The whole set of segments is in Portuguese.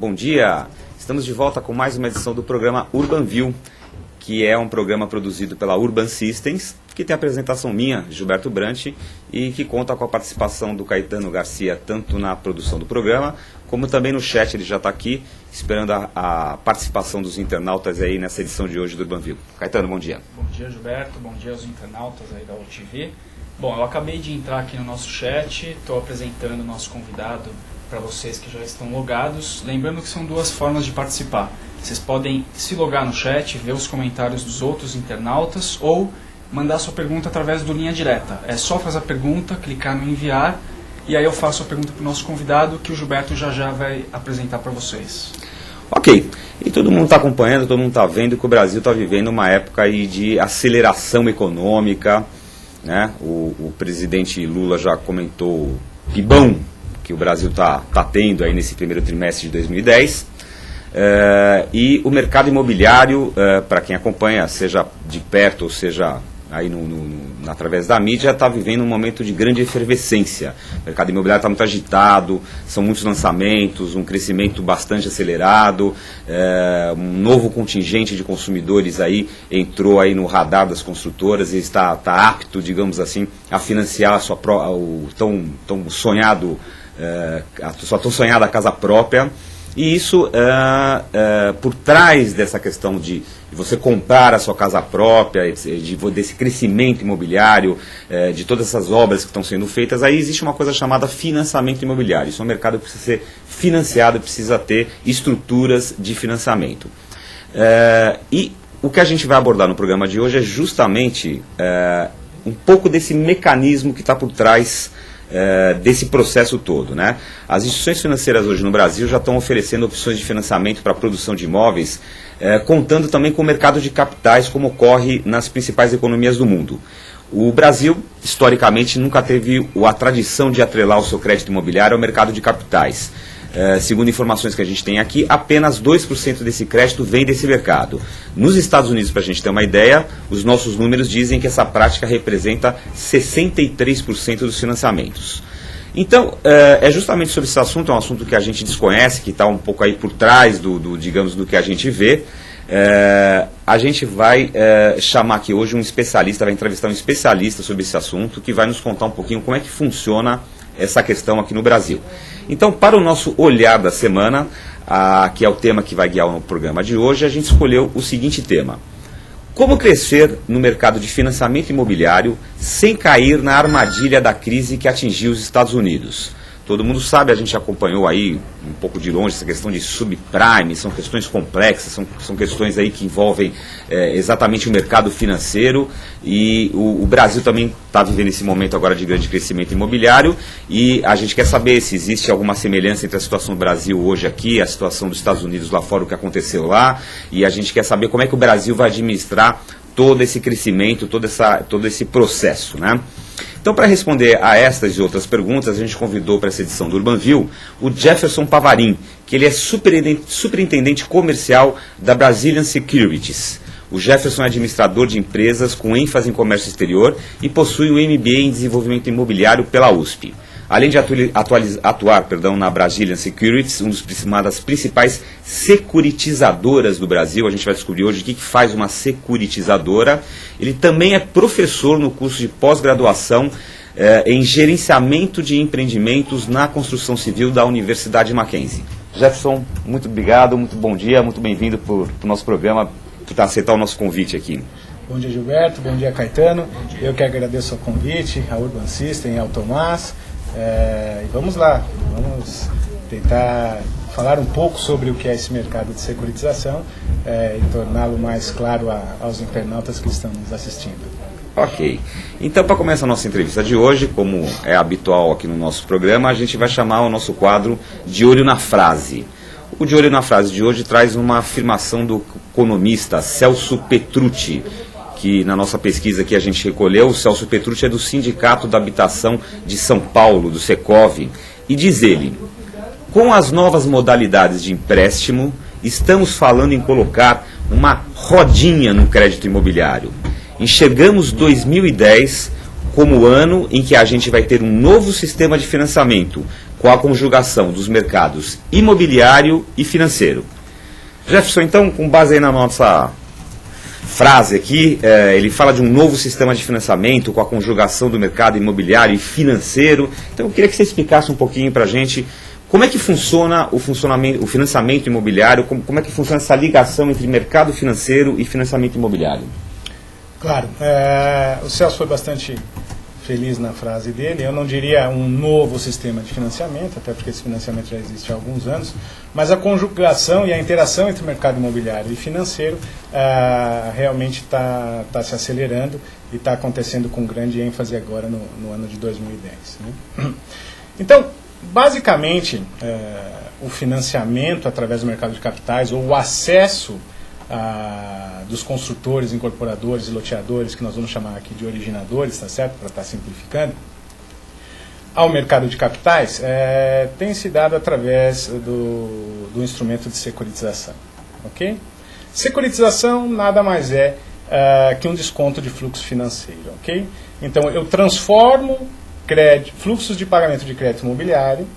bom dia. Estamos de volta com mais uma edição do programa UrbanView, que é um programa produzido pela Urban Systems, que tem a apresentação minha, Gilberto Brandt, e que conta com a participação do Caetano Garcia, tanto na produção do programa, como também no chat. Ele já está aqui, esperando a participação dos internautas aí nessa edição de hoje do UrbanView. Caetano, bom dia. Bom dia, Gilberto. Bom dia aos internautas aí da UTV. Bom, eu acabei de entrar aqui no nosso chat, estou apresentando o nosso convidado para vocês que já estão logados. Lembrando que são duas formas de participar. Vocês podem se logar no chat, ver os comentários dos outros internautas ou mandar sua pergunta através do linha direta. É só fazer a pergunta, clicar no enviar e aí eu faço a pergunta para o nosso convidado que o Gilberto já vai apresentar para vocês. Ok, e todo mundo está acompanhando, todo mundo está vendo que o Brasil está vivendo uma época aí de aceleração econômica, né? O presidente Lula já comentou que bom que o Brasil está tendo aí nesse primeiro trimestre de 2010. E o mercado imobiliário, para quem acompanha, seja de perto ou seja aí através da mídia, está vivendo um momento de grande efervescência. O mercado imobiliário está muito agitado, são muitos lançamentos, um crescimento bastante acelerado, um novo contingente de consumidores aí entrou aí no radar das construtoras e está apto, digamos assim, a financiar o tão sonhado, sua tão sonhada casa própria. E isso, por trás dessa questão de você comprar a sua casa própria, desse crescimento imobiliário, de todas essas obras que estão sendo feitas, aí existe uma coisa chamada financiamento imobiliário. Isso é um mercado que precisa ser financiado, precisa ter estruturas de financiamento. E o que a gente vai abordar no programa de hoje é justamente um pouco desse mecanismo que está por trás desse processo todo, né? As instituições financeiras hoje no Brasil já estão oferecendo opções de financiamento para a produção de imóveis, contando também com o mercado de capitais, como ocorre nas principais economias do mundo. O Brasil, historicamente, nunca teve a tradição de atrelar o seu crédito imobiliário ao mercado de capitais. Segundo informações que a gente tem aqui, apenas 2% desse crédito vem desse mercado. Nos Estados Unidos, para a gente ter uma ideia, os nossos números dizem que essa prática representa 63% dos financiamentos. Então, é justamente sobre esse assunto, é um assunto que a gente desconhece, que está um pouco aí por trás digamos, do que a gente vê. A gente vai chamar aqui hoje um especialista, vai entrevistar um especialista sobre esse assunto, que vai nos contar um pouquinho como é que funciona essa questão aqui no Brasil. Então, para o nosso olhar da semana, que é o tema que vai guiar o programa de hoje, a gente escolheu o seguinte tema: como crescer no mercado de financiamento imobiliário sem cair na armadilha da crise que atingiu os Estados Unidos. Todo mundo sabe, a gente acompanhou aí um pouco de longe essa questão de subprime, são questões complexas, são questões aí que envolvem exatamente o mercado financeiro, e o Brasil também está vivendo esse momento agora de grande crescimento imobiliário, e a gente quer saber se existe alguma semelhança entre a situação do Brasil hoje aqui, a situação dos Estados Unidos lá fora, o que aconteceu lá, e a gente quer saber como é que o Brasil vai administrar todo esse crescimento, todo esse processo, né? Então, para responder a estas e outras perguntas, a gente convidou para essa edição do UrbanView o Jefferson Pavarin, que ele é superintendente comercial da Brazilian Securities. O Jefferson é administrador de empresas com ênfase em comércio exterior e possui um MBA em desenvolvimento imobiliário pela USP. Além de atuar na Brazilian Securities, uma das principais securitizadoras do Brasil, a gente vai descobrir hoje o que faz uma securitizadora. Ele também é professor no curso de pós-graduação em gerenciamento de empreendimentos na construção civil da Universidade Mackenzie. Jefferson, muito obrigado, muito bom dia, muito bem-vindo para o nosso programa, por aceitar o nosso convite aqui. Bom dia, Gilberto, bom dia, Caetano. Eu que agradeço o convite, a Urban System e ao Tomás. E vamos lá, vamos tentar falar um pouco sobre o que é esse mercado de securitização e torná-lo mais claro aos internautas que estão nos assistindo. Ok, então para começar a nossa entrevista de hoje, como é habitual aqui no nosso programa, a gente vai chamar o nosso quadro De Olho na Frase. O De Olho na Frase de hoje traz uma afirmação do economista Celso Petrucci, que na nossa pesquisa que a gente recolheu. O Celso Petrucci é do Sindicato da Habitação de São Paulo, do Secov, e diz ele: com as novas modalidades de empréstimo, estamos falando em colocar uma rodinha no crédito imobiliário. Enxergamos 2010 como o ano em que a gente vai ter um novo sistema de financiamento, com a conjugação dos mercados imobiliário e financeiro. Jefferson, então, com base aí na nossa frase aqui, ele fala de um novo sistema de financiamento com a conjugação do mercado imobiliário e financeiro. Então eu queria que você explicasse um pouquinho para a gente como é que funciona o financiamento imobiliário, como é que funciona essa ligação entre mercado financeiro e financiamento imobiliário. Claro, o Celso foi bastante feliz na frase dele. Eu não diria um novo sistema de financiamento, até porque esse financiamento já existe há alguns anos, mas a conjugação e a interação entre o mercado imobiliário e financeiro realmente está se acelerando e está acontecendo com grande ênfase agora no ano de 2010. Né? Então, basicamente, o financiamento através do mercado de capitais, ou o acesso dos construtores, incorporadores e loteadores, que nós vamos chamar aqui de originadores, tá certo? Para estar simplificando, ao mercado de capitais, tem se dado através do instrumento de securitização. Ok? Securitização nada mais é que um desconto de fluxo financeiro. Ok? Então, eu transformo fluxos de pagamento de crédito imobiliário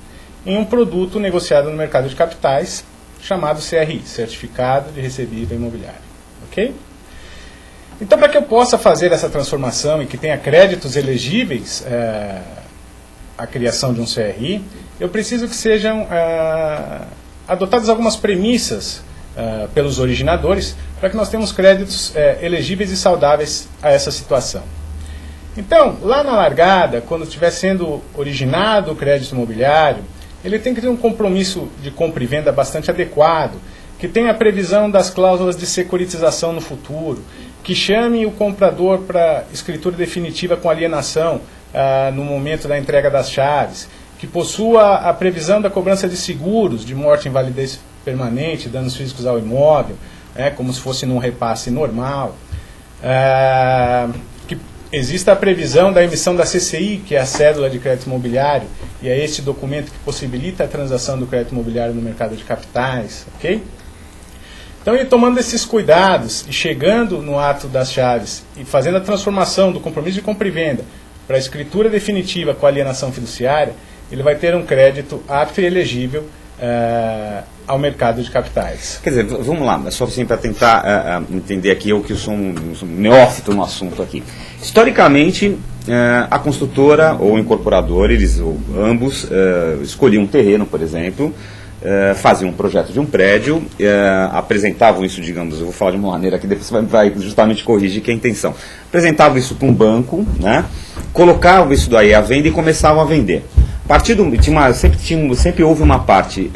em um produto negociado no mercado de capitais, chamado CRI, Certificado de Recebível Imobiliário. Ok? Então, para que eu possa fazer essa transformação e que tenha créditos elegíveis à criação de um CRI, eu preciso que sejam adotadas algumas premissas pelos originadores para que nós tenhamos créditos elegíveis e saudáveis a essa situação. Então, lá na largada, quando estiver sendo originado o crédito imobiliário, ele tem que ter um compromisso de compra e venda bastante adequado, que tenha a previsão das cláusulas de securitização no futuro, que chame o comprador para escritura definitiva com alienação no momento da entrega das chaves, que possua a previsão da cobrança de seguros de morte, invalidez permanente, danos físicos ao imóvel, como se fosse num repasse normal, que exista a previsão da emissão da CCI, que é a cédula de crédito imobiliário, e é esse documento que possibilita a transação do crédito imobiliário no mercado de capitais, ok? Então, e tomando esses cuidados e chegando no ato das chaves e fazendo a transformação do compromisso de compra e venda para a escritura definitiva com a alienação fiduciária, ele vai ter um crédito apto e elegível ao mercado de capitais. Quer dizer, vamos lá, só assim para tentar entender aqui, eu que sou um neófito no assunto aqui. Historicamente, a construtora ou o incorporador, eles ambos escolhiam um terreno, por exemplo, faziam um projeto de um prédio, apresentavam isso, digamos, eu vou falar de uma maneira que depois vai justamente corrigir que é a intenção. Apresentavam isso para um banco, né, colocavam isso daí à venda e começavam a vender. Sempre houve uma parte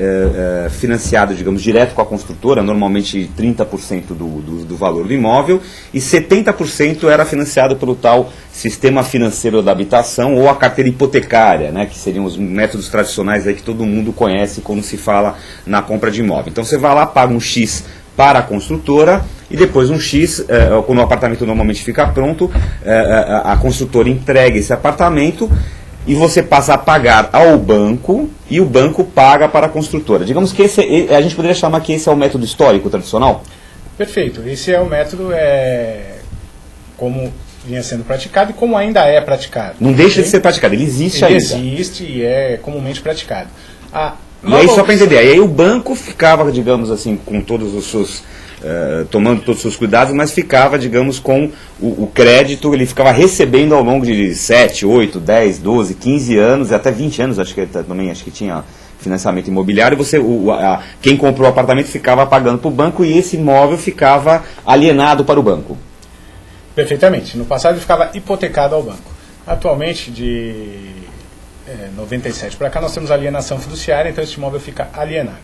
financiada, digamos, direto com a construtora, normalmente 30% do valor do imóvel, e 70% era financiado pelo tal sistema financeiro da habitação ou a carteira hipotecária, né, que seriam os métodos tradicionais aí que todo mundo conhece quando se fala na compra de imóvel. Então você vai lá, paga um X para a construtora e depois um X, quando o apartamento normalmente fica pronto, a construtora entrega esse apartamento e você passa a pagar ao banco e o banco paga para a construtora. Digamos que a gente poderia chamar que esse é o método histórico tradicional? Perfeito. Esse é o método como vinha sendo praticado e como ainda é praticado. Não deixa de ser praticado, ele existe ainda. Ele existe e é comumente praticado. E aí, só para entender, aí o banco ficava, digamos assim, com todos os seus... tomando todos os seus cuidados, mas ficava, digamos, com o crédito, ele ficava recebendo ao longo de 7, 8, 10, 12, 15 anos, e até 20 anos, acho que tinha financiamento imobiliário, quem comprou o apartamento ficava pagando para o banco e esse imóvel ficava alienado para o banco. Perfeitamente. No passado ele ficava hipotecado ao banco. Atualmente, de 97 para cá, nós temos alienação fiduciária, então esse imóvel fica alienado.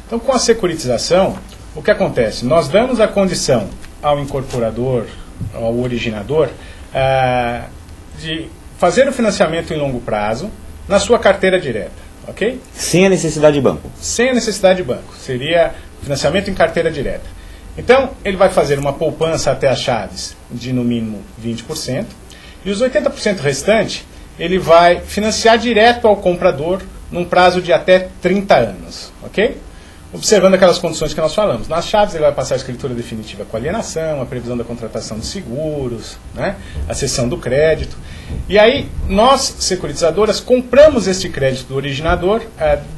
Então, com a securitização, o que acontece? Nós damos a condição ao incorporador, ao originador, de fazer o financiamento em longo prazo na sua carteira direta, ok? Sem a necessidade de banco. Sem a necessidade de banco. Seria financiamento em carteira direta. Então, ele vai fazer uma poupança até as chaves de no mínimo 20%, e os 80% restante, ele vai financiar direto ao comprador num prazo de até 30 anos, ok? observando aquelas condições que nós falamos. Nas chaves ele vai passar a escritura definitiva com alienação, a previsão da contratação de seguros, né, a cessão do crédito. E aí nós, securitizadoras, compramos este crédito do originador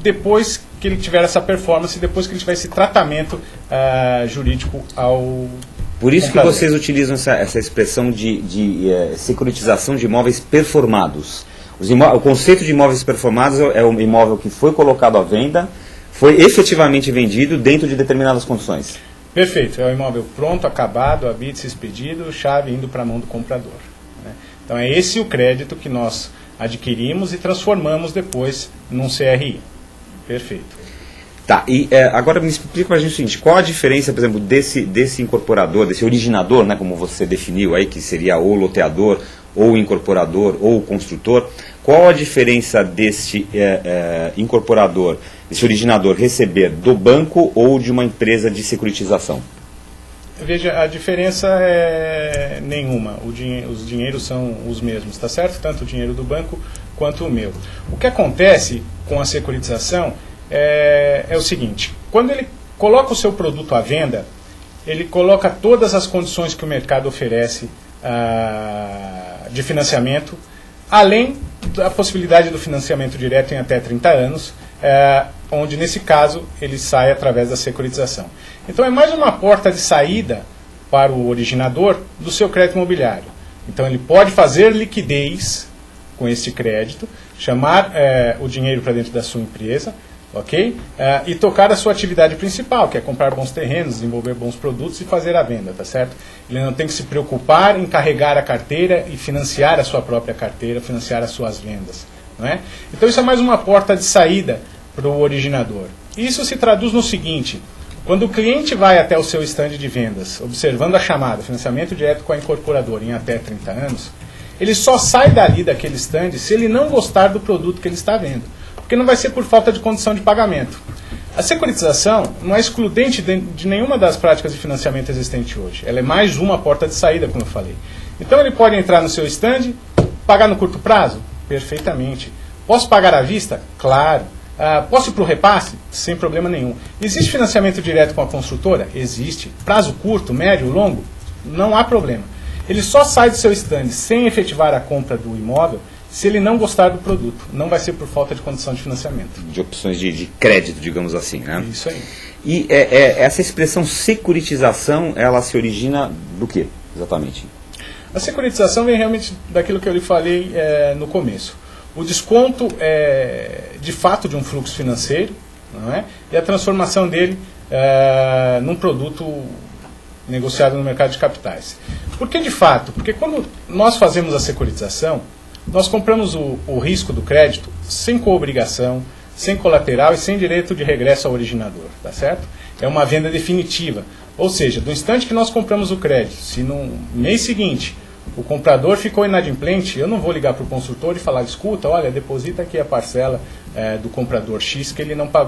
depois que ele tiver essa performance, depois que ele tiver esse tratamento jurídico ao Por isso comprador. que vocês utilizam essa expressão de securitização de imóveis performados. O conceito de imóveis performados é o imóvel que foi colocado à venda, foi efetivamente vendido dentro de determinadas condições. Perfeito, é o imóvel pronto, acabado, habite-se expedido, chave indo para a mão do comprador. Né? Então é esse o crédito que nós adquirimos e transformamos depois num CRI. Perfeito. Tá, e agora me explica pra gente o seguinte, qual a diferença, por exemplo, desse incorporador, desse originador, né, como você definiu aí, que seria ou loteador, ou incorporador, ou construtor, qual a diferença desse incorporador, desse originador receber do banco ou de uma empresa de securitização? Veja, a diferença é nenhuma, os dinheiros são os mesmos, tá certo? Tanto o dinheiro do banco quanto o meu. O que acontece com a securitização é o seguinte, quando ele coloca o seu produto à venda, ele coloca todas as condições que o mercado oferece de financiamento, além da possibilidade do financiamento direto em até 30 anos, onde nesse caso ele sai através da securitização. Então é mais uma porta de saída para o originador do seu crédito imobiliário. Então ele pode fazer liquidez com esse crédito, chamar o dinheiro para dentro da sua empresa, ok? E tocar a sua atividade principal, que é comprar bons terrenos, desenvolver bons produtos e fazer a venda, tá certo? Ele não tem que se preocupar em carregar a carteira e financiar a sua própria carteira, financiar as suas vendas, não é? Então isso é mais uma porta de saída para o originador. Isso se traduz no seguinte, quando o cliente vai até o seu estande de vendas, observando a chamada, financiamento direto com a incorporadora em até 30 anos, ele só sai dali daquele estande se ele não gostar do produto que ele está vendo. Porque não vai ser por falta de condição de pagamento. A securitização não é excludente de nenhuma das práticas de financiamento existente hoje. Ela é mais uma porta de saída, como eu falei. Então ele pode entrar no seu stand, pagar no curto prazo? Perfeitamente. Posso pagar à vista? Claro. Posso ir para o repasse? Sem problema nenhum. Existe financiamento direto com a construtora? Existe. Prazo curto, médio, longo? Não há problema. Ele só sai do seu stand sem efetivar a compra do imóvel se ele não gostar do produto. Não vai ser por falta de condição de financiamento. De opções de crédito, digamos assim, né? Isso aí. E essa expressão securitização, ela se origina do que, exatamente? A securitização vem realmente daquilo que eu lhe falei no começo. O desconto de fato de um fluxo financeiro, não é? E a transformação dele num produto negociado no mercado de capitais. Por que de fato? Porque quando nós fazemos a securitização, nós compramos o risco do crédito sem coobrigação, sem colateral e sem direito de regresso ao originador, tá certo? É uma venda definitiva. Ou seja, do instante que nós compramos o crédito, se no mês seguinte o comprador ficou inadimplente, eu não vou ligar para o construtor e falar, escuta, olha, deposita aqui a parcela do comprador X que ele não pagou.